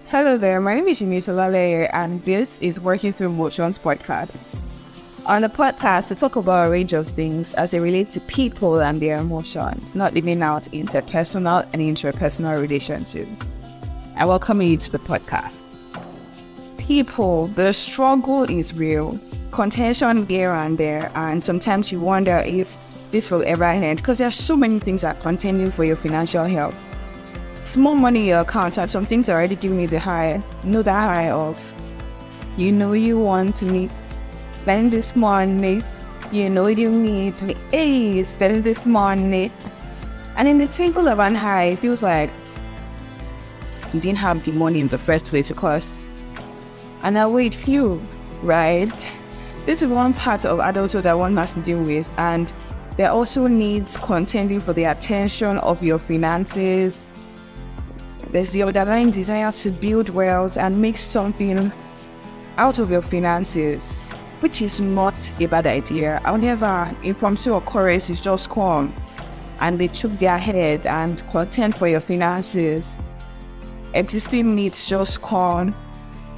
Hello there, my name is Lale, and this is Working Through Emotions podcast. On the podcast, we talk about a range of things as it relates to people and their emotions, not leaving out interpersonal and intrapersonal relationships. I welcome you to the podcast. People, the struggle is real. Contention here and there, and sometimes you wonder if this will ever end because there are so many things that are contending for your financial health. Small money in your account and some things are already giving you the high. The high of, you want to spend this money, you need to spend this money. And in the twinkle of an eye, it feels like you didn't have the money in the first place because, and now wait, few, right? This is one part of adulthood that one has to deal with, and there also needs contending for the attention of your finances. There's the underlying desire to build wealth and make something out of your finances, which is not a bad idea. However, impromptu occurrences just come and they took their head and contend for your finances. Existing needs just come.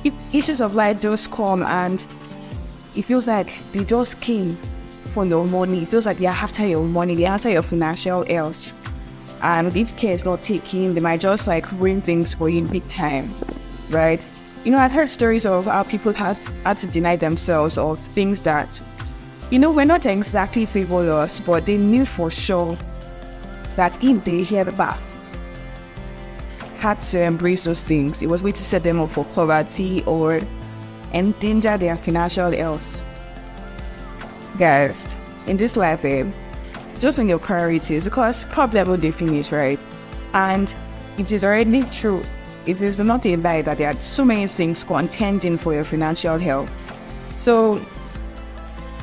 If issues of life just come and it feels like they just came for your money. It feels like they're after your money, they're after your financial health. And if care is not taken, they might just ruin things for you in big time, right? I've heard stories of how people had to deny themselves of things that, were not exactly frivolous, but they knew for sure that if they ever had to embrace those things, it was going to set them up for poverty or endanger their financial health. Guys, in this life, just on your priorities, because problem will definish, right? And it is already true. It is not a lie that there are so many things contending for your financial health. So,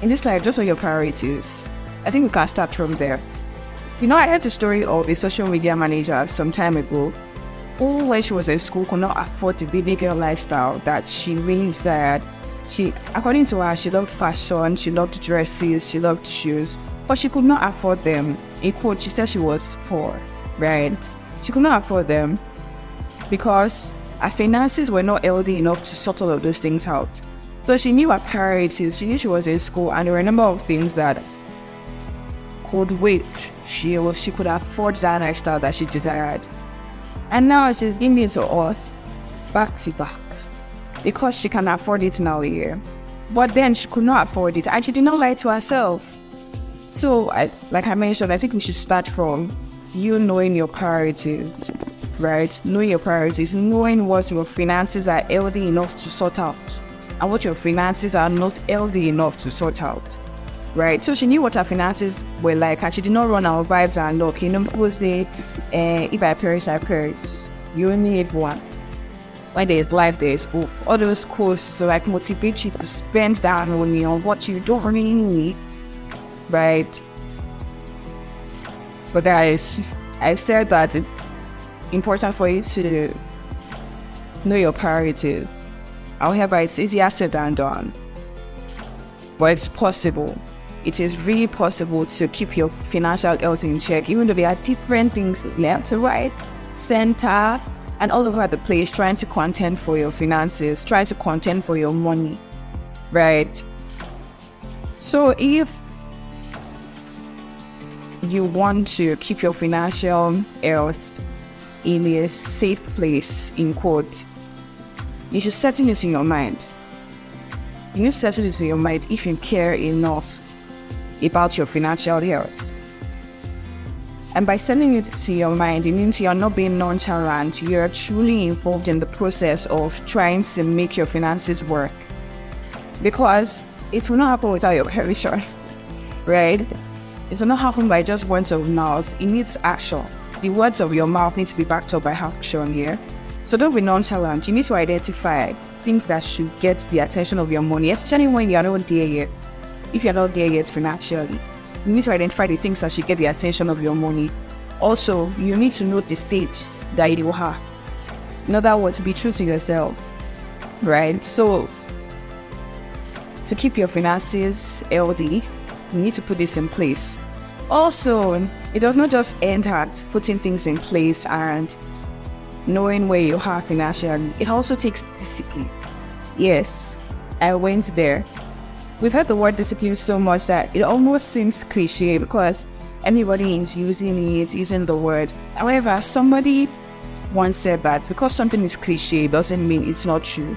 in this life, just on your priorities, I think we can start from there. I heard the story of a social media manager some time ago who, when she was in school, could not afford the baby girl lifestyle that she really desired. According to her, she loved fashion, she loved dresses, she loved shoes, but she could not afford them. In quote, she said she was poor, right? She could not afford them because her finances were not healthy enough to sort all of those things out. So she knew her priorities. She knew she was in school, and there were a number of things that could wait. She could afford that lifestyle that she desired. And now she's giving it to us back to back because she can afford it now here. But then she could not afford it, and she did not lie to herself. So, like I mentioned, I think we should start from you knowing your priorities, right? Knowing your priorities, knowing what your finances are healthy enough to sort out and what your finances are not healthy enough to sort out, right? So she knew what her finances were like, and she did not run our vibes and look, people say, if I perish, I perish. You only need one. When there is life, there is hope. All those costs to motivate you to spend that money on what you don't really need. Right? But guys, I've said that it's important for you to know your priorities. However, it's easier said than done. But it's possible. It is really possible to keep your financial health in check, even though there are different things left to right, center, and all over the place trying to contend for your finances, trying to contend for your money. Right? So if you want to keep your financial health in a safe place, in quote, you should settle this in your mind. You need to settle this in your mind if you care enough about your financial health. And by settling it to your mind, it means you're not being nonchalant. You're truly involved in the process of trying to make your finances work. Because it will not happen without your permission, right? It will not happen by just words of mouth. It needs actions. The words of your mouth need to be backed up by action here. So don't be nonchalant. You need to identify things that should get the attention of your money, especially when you're not there yet. If you're not there yet financially, you need to identify the things that should get the attention of your money. Also, you need to know the state that you are. In other words, be true to yourself, right? So, to keep your finances healthy, you need to put this in place. Also, it does not just end at putting things in place and knowing where you are financially. It also takes discipline. Yes, I went there. We've heard the word discipline so much that it almost seems cliche because everybody is using the word. However, somebody once said that because something is cliche doesn't mean it's not true.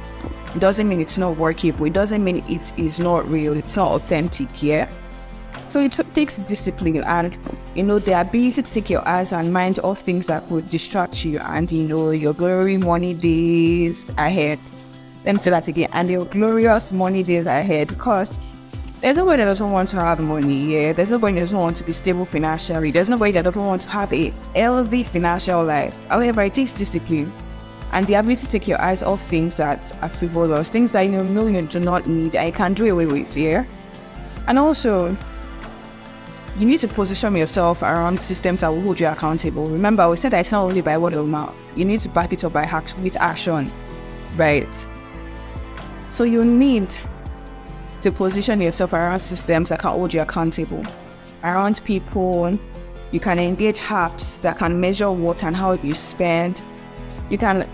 It doesn't mean it's not workable. It doesn't mean it is not real. It's not authentic, yeah? So it takes discipline and, the ability to take your eyes and mind off things that would distract you and, your glory money days ahead. Let me say that again. And your glorious money days ahead, because there's nobody that doesn't want to have money, yeah? There's nobody that doesn't want to be stable financially. There's nobody that doesn't want to have a healthy financial life. However, it takes discipline and the ability to take your eyes off things that are frivolous, things that you do not need and you can do away with, yeah? And also, you need to position yourself around systems that will hold you accountable. Remember, we said that it's not only by word of mouth. You need to back it up with action, right? So you need to position yourself around systems that can hold you accountable. Around people, you can engage apps that can measure what and how you spend. You can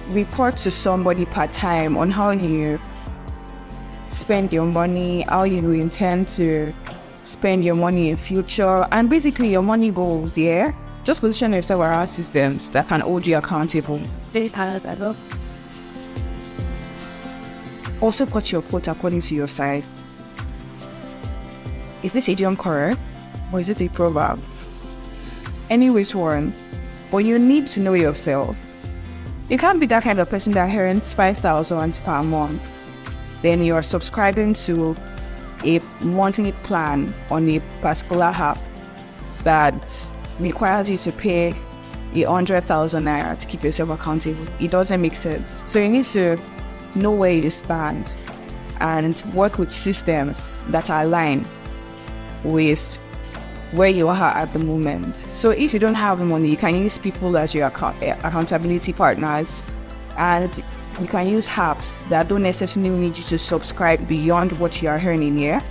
report to somebody part-time on how you spend your money, how you intend to spend your money in future, and basically your money goals, yeah? Just position yourself around systems that can hold you accountable. Also put your quote according to your side. Is this idiom correct? Or is it a proverb? Anyways, one. But you need to know yourself. You can't be that kind of person that earns 5,000 per month. Then you're subscribing to a monthly plan on a particular app that requires you to pay 100,000 naira to keep yourself accountable. It doesn't make sense. So you need to know where you stand and work with systems that align with where you are at the moment. So if you don't have money, you can use people as your accountability partners, and you can use apps that don't necessarily need you to subscribe beyond what you are earning here.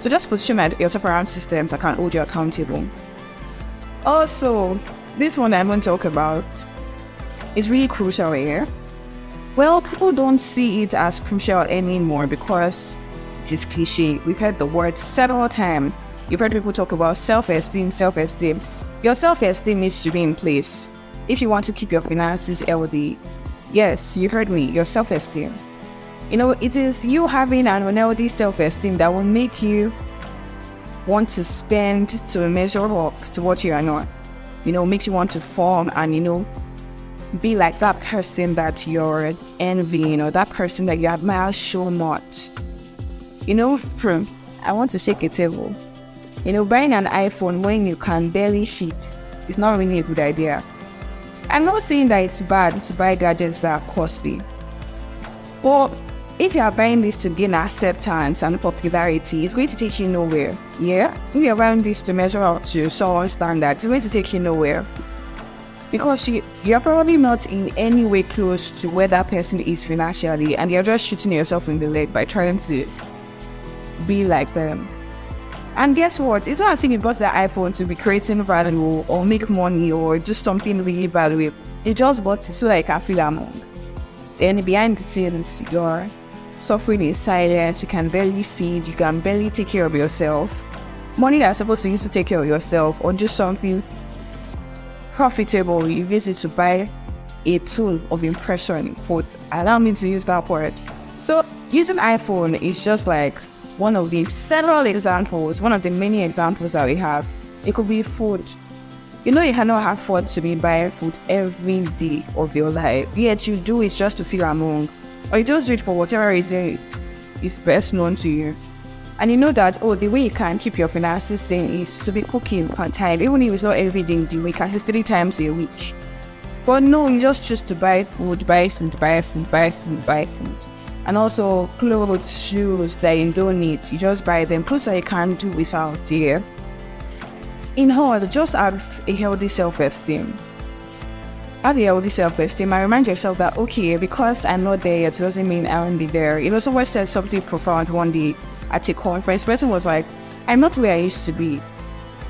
So just position yourself around systems that can hold you accountable. Also, this one I'm going to talk about is really crucial here. Well, people don't see it as crucial anymore because it is cliche. We've heard the word several times. You've heard people talk about self-esteem. Your self-esteem needs to be in place if you want to keep your finances healthy. Yes, you heard me, your self-esteem. It is you having an unhealthy self-esteem that will make you want to spend to measure up to what you are not. Makes you want to form and, be like that person that you're envying or that person that you admire so much. I want to shake a table. Buying an iPhone when you can barely fit is not really a good idea. I'm not saying that it's bad to buy gadgets that are costly. But if you are buying this to gain acceptance and popularity, it's going to take you nowhere. Yeah? If you're buying this to measure up to someone's standards, it's going to take you nowhere. Because you're probably not in any way close to where that person is financially, and you're just shooting yourself in the leg by trying to be like them. And guess what? It's not as if you bought the iPhone to be creating value or make money or do something really valuable. You just bought it so that you can feel among. Then behind the scenes, you're suffering in silence, you can barely see it, you can barely take care of yourself. Money that's supposed to use to take care of yourself or do something profitable, you use it to buy a tool of impression. But allow me to use that word. So using iPhone is just like one of the several examples, one of the many examples that we have. It could be food. You cannot afford to be buying food every day of your life. Yet you do it just to feel among. Or you just do it for whatever reason is best known to you. And you know that, the way you can keep your finances sane is to be cooking part-time. Even if it's not every day in the week, at least 3 times a week. But no, you just choose to buy food, buy food. And also clothes, shoes that you don't need. You just buy them. Clothes that you can't do without, yeah. In all, just have a healthy self-esteem. Have a healthy self-esteem and remind yourself that, because I'm not there yet, it doesn't mean I won't be there. Someone said something profound one day at a conference. The person was like, I'm not where I used to be.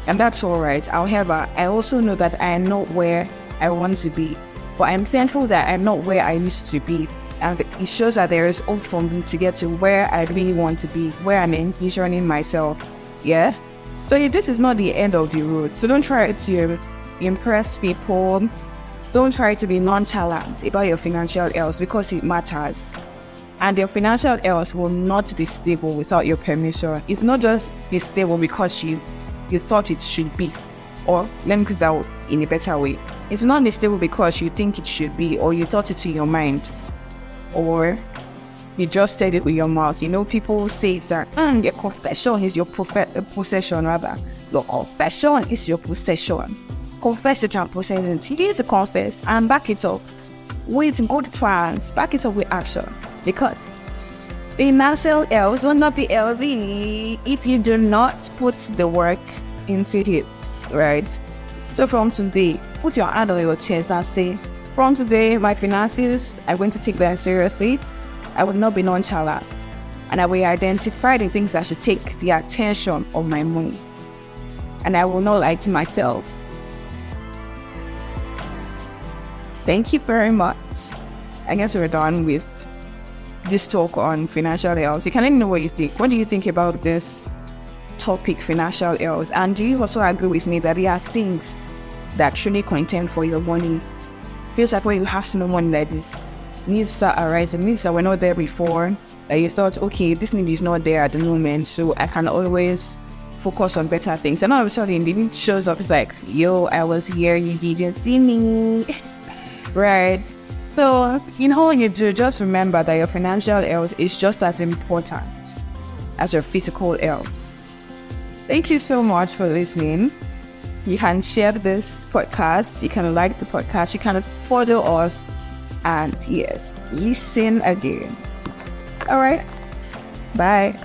And that's alright. However, I also know that I am not where I want to be. But I'm thankful that I'm not where I used to be. And it shows that there is hope for me to get to where I really want to be, where I'm envisioning myself. Yeah? So this is not the end of the road. So don't try to impress people. Don't try to be nonchalant about your financial health, because it matters. And your financial health will not be stable without your permission. It's not just be stable because you thought it should be. Or let me put that in a better way. It's not be stable because you think it should be, or you thought it in your mind, or you just said it with your mouth. You know, people say that your confession is your possession, rather. Your confession is your possession. Confess it and possess it. You need to confess and back it up with good plans. Back it up with action. Because financial health will not be healthy if you do not put the work into it, right? So from today, put your hand on your chest and say, from today, my finances, I'm going to take them seriously. I will not be nonchalant. And I will identify the things that should take the attention of my money. And I will not lie to myself. Thank you very much. I guess we're done with this talk on financial health. You can let me know what you think. What do you think about this topic, financial health? And do you also agree with me that there are things that truly contend for your money? Feels like when you have no money like this, needs are arising, needs that were not there before, that you thought, okay, this need is not there at the moment, so I can always focus on better things. And all of a sudden, the need shows up. It's like, yo, I was here, you didn't see me. Right? So, when you do, just remember that your financial health is just as important as your physical health. Thank you so much for listening. You can share this podcast, you can like the podcast, you can follow us, and yes, listen again. All right, bye.